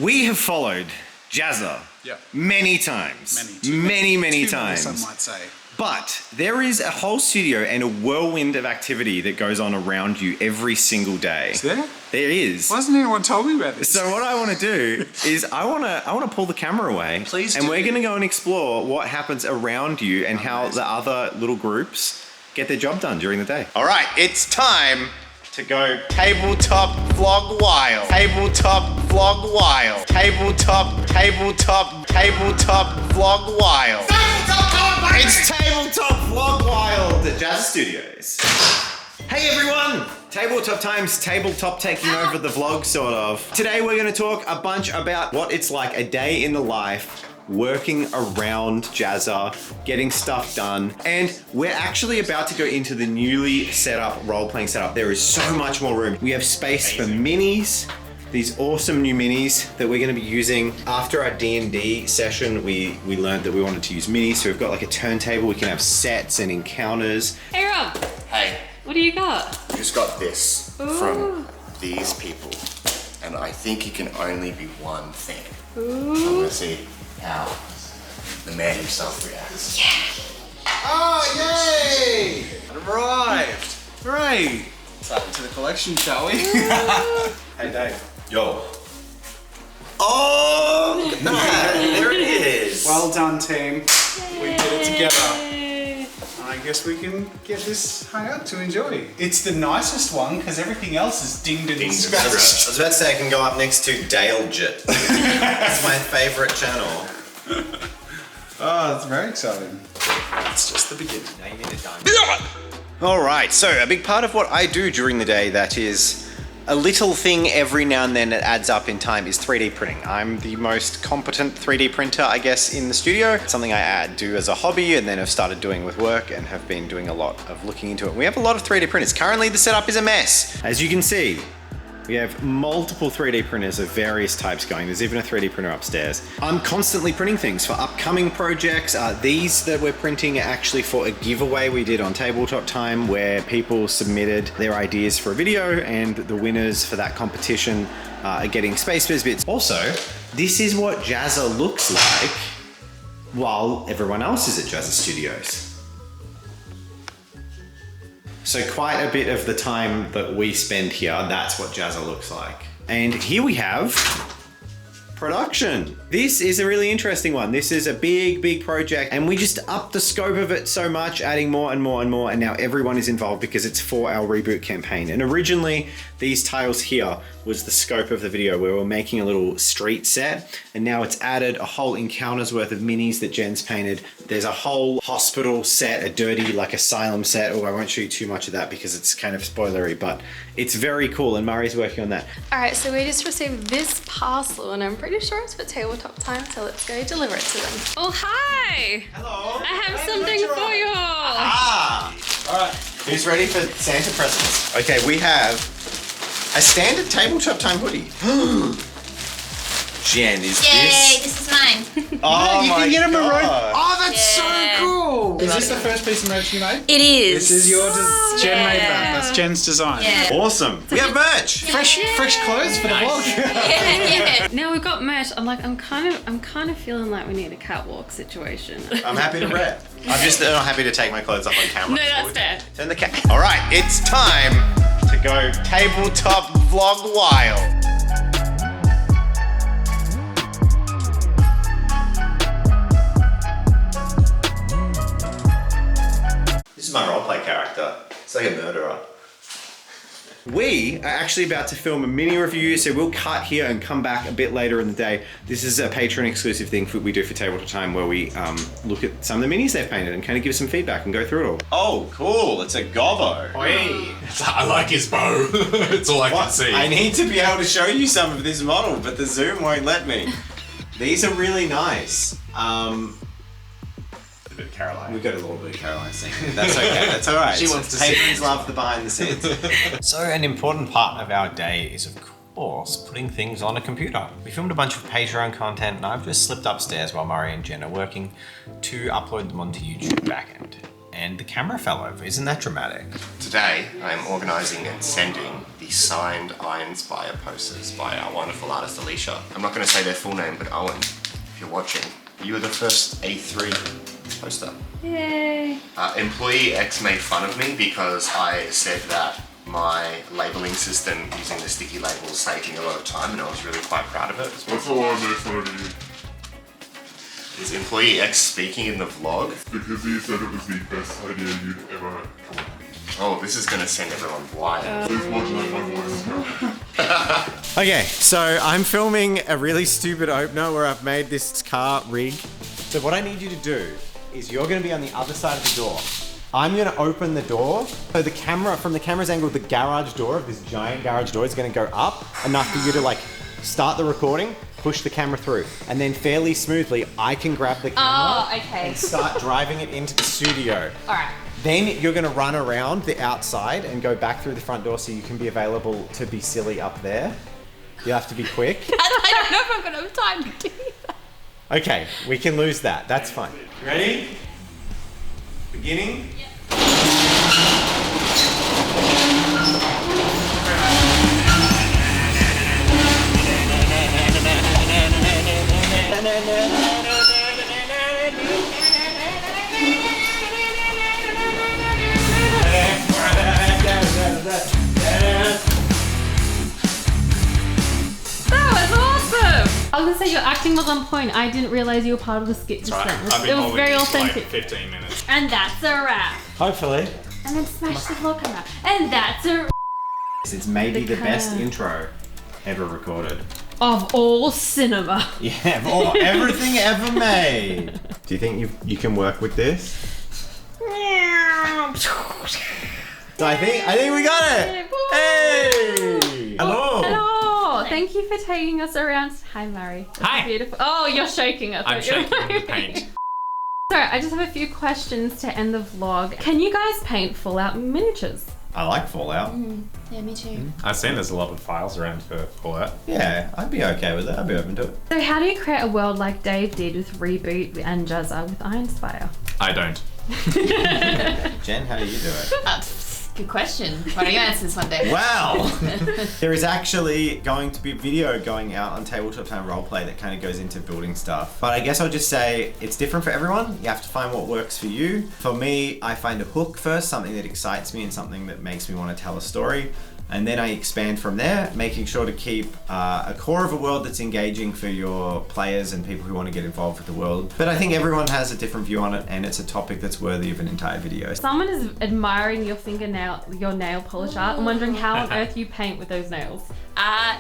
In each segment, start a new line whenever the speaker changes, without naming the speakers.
We have followed Jazza many times. Many times.
Some might say.
But there is a whole studio and a whirlwind of activity that goes on around you every single day.
Is there?
There is.
Why hasn't anyone told me about this?
So what I want to do is I want to pull the camera away.
Please
and
do.
we're going to go and explore what happens around you and how the other little groups get their job done during the day. All right, it's time to go tabletop vlog wild. Tabletop vlog wild. Tabletop vlog wild. It's tabletop vlog wild at Jazza Studios. Hey everyone! Tabletop times, tabletop taking over the vlog sort of. Today we're going to talk a bunch about what it's like a day in the life working around Jazza, getting stuff done, and we're actually about to go into the newly set up role-playing setup. There is so much more room. We have space for minis, these awesome new minis that we're going to be using. After our D&D session, we learned that we wanted to use minis, so we've got like a turntable, we can have sets and encounters.
Hey Rob,
Hey,
what do you got?
just got this
Ooh.
from these people, and I think it can only be one thing.
Ooh.
I'm gonna see how the man himself reacts.
Oh, yay! It arrived. Great. Let's add it to the collection, shall we? Hey, Dave.
Yo. Oh, look at that. There it is.
Well done, team. We did it together.
Yay.
I guess we can get this hung up to enjoy. It's the nicest one because everything else is dinged and scratched.
I was about to say I can go up next to Dalejit. That's my favorite channel.
Oh, that's very exciting. It's just the beginning.
Now you need a diamond. All right, so a big part of what I do during the day that is a little thing every now and then that adds up in time is 3D printing. I'm the most competent 3D printer, I guess, in the studio. It's something I do as a hobby and then have started doing with work and have been doing a lot of looking into it. We have a lot of 3D printers. Currently, the setup is a mess. As you can see, we have multiple 3D printers of various types going. There's even a 3D printer upstairs. I'm constantly printing things for upcoming projects. These that we're printing are actually for a giveaway we did on Tabletop Time where people submitted their ideas for a video and the winners for that competition are getting Space Biz bits. Also, this is what Jazza looks like while everyone else is at Jazza Studios. So quite a bit of the time that we spend here, that's what Jazza looks like. And here we have production. This is a really interesting one. This is a big project and we just upped the scope of it so much, adding more and more and more, and now everyone is involved because it's for our reboot campaign. And originally, these tiles here was the scope of the video where we're making a little street set, and now it's added a whole encounter's worth of minis that Jen's painted. There's a whole hospital set, a dirty like asylum set. Oh, I won't show you too much of that because it's kind of spoilery, but it's very cool and Murray's working on that.
All right, so we just received this parcel and I'm pretty sure it's for Tabletop Time, so let's go deliver it to them. Oh, hi!
Hello.
I have something for you.
Ah! All right. Who's ready for Santa presents? Okay, we have a standard Tabletop Time hoodie. Jen, is
Yay,
this?
this is mine.
Oh
you
my
can get a maroon.
God.
Oh, that's
Yeah.
so cool. Is this the first piece of merch you made?
It is.
This is your Jen made that.
Yeah.
That's Jen's design.
Yeah.
Awesome. We have merch.
Fresh clothes for the vlog.
Yeah.
Now we've got merch. I'm kind of feeling like we need a catwalk situation.
I'm happy to rep. I'm just not happy to take my clothes off on camera.
No, that's fair.
Turn the cat. All right, it's time to go tabletop vlog wild. This is my roleplay character. It's like a murderer. We are actually about to film a mini review, so we'll cut here and come back a bit later in the day. This is a Patreon exclusive thing we do for Tabletop Time where we look at some of the minis they've painted and kind of give some feedback and go through it all. Oh, cool. It's a gobbo.
Hey.
I like his bow. It's all I can see.
I need to be able to show you some of this model, but the zoom won't let me. These are really nice.
A bit Caroline.
We've got a little bit of Caroline scene. That's okay. That's all right.
She wants to see
Patrons love the behind the scenes. So an important part of our day is, of course, putting things on a computer. We filmed a bunch of Patreon content, and I've just slipped upstairs while Murray and Jen are working to upload them onto YouTube backend. and the camera fell over. Isn't that dramatic?
Today, I'm organising and sending the signed I Inspire posters by our wonderful artist Alicia. I'm not going to say their full name, but Owen, if you're watching, you were the first A3 poster.
Yay.
Employee X made fun of me because I said that my labelling system using the sticky labels is taking a lot of time, and I was really quite proud of it.
That's all I made fun of you.
Is Employee X speaking in the vlog?
Because you said it was the best idea you'd ever come up with.
Oh, this is going to send everyone wild.
Please modulate my voice.
Okay, so I'm filming a really stupid opener where I've made this car rig. So what I need you to do is you're going to be on the other side of the door. I'm going to open the door. So the camera, from the camera's angle, the garage door of this giant garage door is going to go up enough for you to like start the recording, push the camera through, and then fairly smoothly I can grab the camera and start driving it into the studio.
All right.
Then you're going to run around the outside and go back through the front door so you can be available to be silly up there. You have to be quick.
I don't know if I'm going to have time to do that.
Okay, we can lose that. That's fine. Ready? Beginning?
I was gonna say your acting was on point. I didn't realize you were part of the skit just then.
I've been
It was
holding
very
this for
authentic.
like 15 minutes.
And that's a wrap.
Hopefully.
And then smash the vlog camera. And that's a wrap.
It's maybe the best
kind of-
intro ever recorded.
Of all cinema.
Yeah, of all, everything ever made. Do you think you can work with this? So I think we got it. Hey! Hello.
Hello. Thank you for taking us around. Hi, Murray. That's
Hi.
beautiful. Oh, you're shaking.
I'm shaking the paint.
Sorry, I just have a few questions to end the vlog. Can you guys paint Fallout miniatures?
I like Fallout.
Yeah, me too.
I've seen there's a lot of files around for Fallout.
Yeah, I'd be okay with it. I'd be open to it.
So how do you create a world like Dave did with Reboot and Jazza with I Inspire?
I don't.
Jen, how do you do it?
Good question. Why don't you answer this one day?
Well, there is actually going to be a video going out on Tabletop Time Roleplay that kind of goes into building stuff. But I guess I'll just say it's different for everyone. You have to find what works for you. For me, I find a hook first, something that excites me and something that makes me want to tell a story. And then I expand from there, making sure to keep a core of a world that's engaging for your players and people who want to get involved with the world. But I think everyone has a different view on it, and it's a topic that's worthy of an entire video.
Someone is admiring your your nail polish art. I'm wondering how on earth you paint with those nails.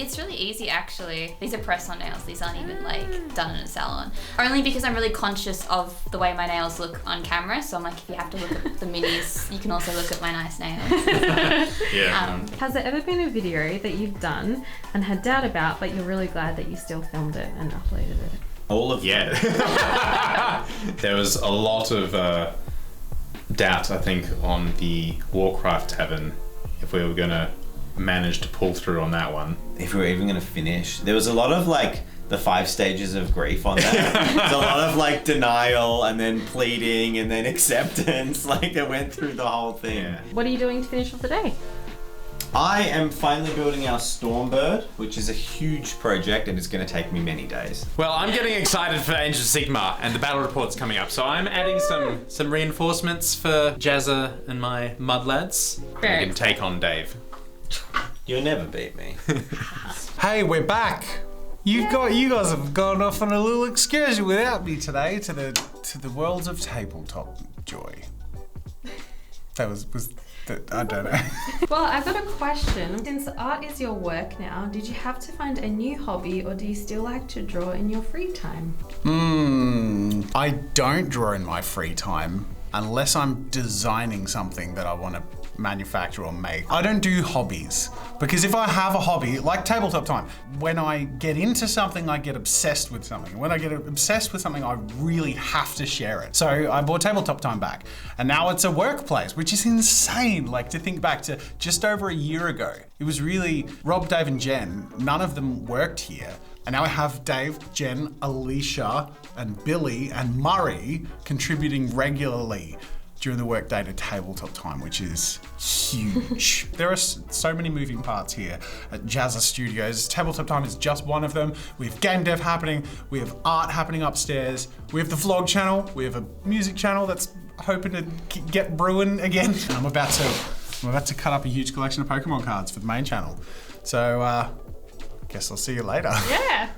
It's really easy actually. These are press-on nails. These aren't even like done in a salon. Only because I'm really conscious of the way my nails look on camera. So I'm like, if you have to look at the minis, you can also look at my nice nails.
Yeah.
Has there ever been a video that you've done and had doubt about, but you're really glad that you still filmed it and uploaded it?
All of
Yeah. There was a lot of doubt, I think, on the Warcraft Tavern, if we were going to manage to pull through on that one.
If we were even going to finish. There was a lot of like the 5 stages of grief on that. There's a lot of like denial and then pleading and then acceptance. Like it went through the whole thing.
Yeah.
What are you doing to finish off the day?
I am finally building our Stormbird, which is a huge project and it's going to take me many days.
Well, I'm getting excited for Age of Sigmar, and the battle report's coming up, so I'm adding some reinforcements for Jazza and my mud lads.
Very
I can take on Dave.
You'll never beat me.
Hey, we're back. You guys have gone off on a little excursion without me today to the worlds of tabletop joy. That was I don't know.
Well, I've got a question. Since art is your work now, did you have to find a new hobby or do you still like to draw in your free time?
I don't draw in my free time unless I'm designing something that I want to manufacture or make. I don't do hobbies because if I have a hobby, like Tabletop Time, when I get into something, I get obsessed with something. When I get obsessed with something, I really have to share it. So I bought Tabletop Time back and now it's a workplace, which is insane. Like to think back to just over a year ago, it was really Rob, Dave and Jen. None of them worked here. And now I have Dave, Jen, Alicia, and Billy and Murray contributing regularly. during the workday to tabletop time, which is huge. There are so many moving parts here at Jazza Studios. Tabletop time is just one of them. We have game dev happening, we have art happening upstairs, we have the vlog channel, we have a music channel that's hoping to get brewing again. I'm about to cut up a huge collection of Pokemon cards for the main channel. So, guess I'll see you later.
Yeah.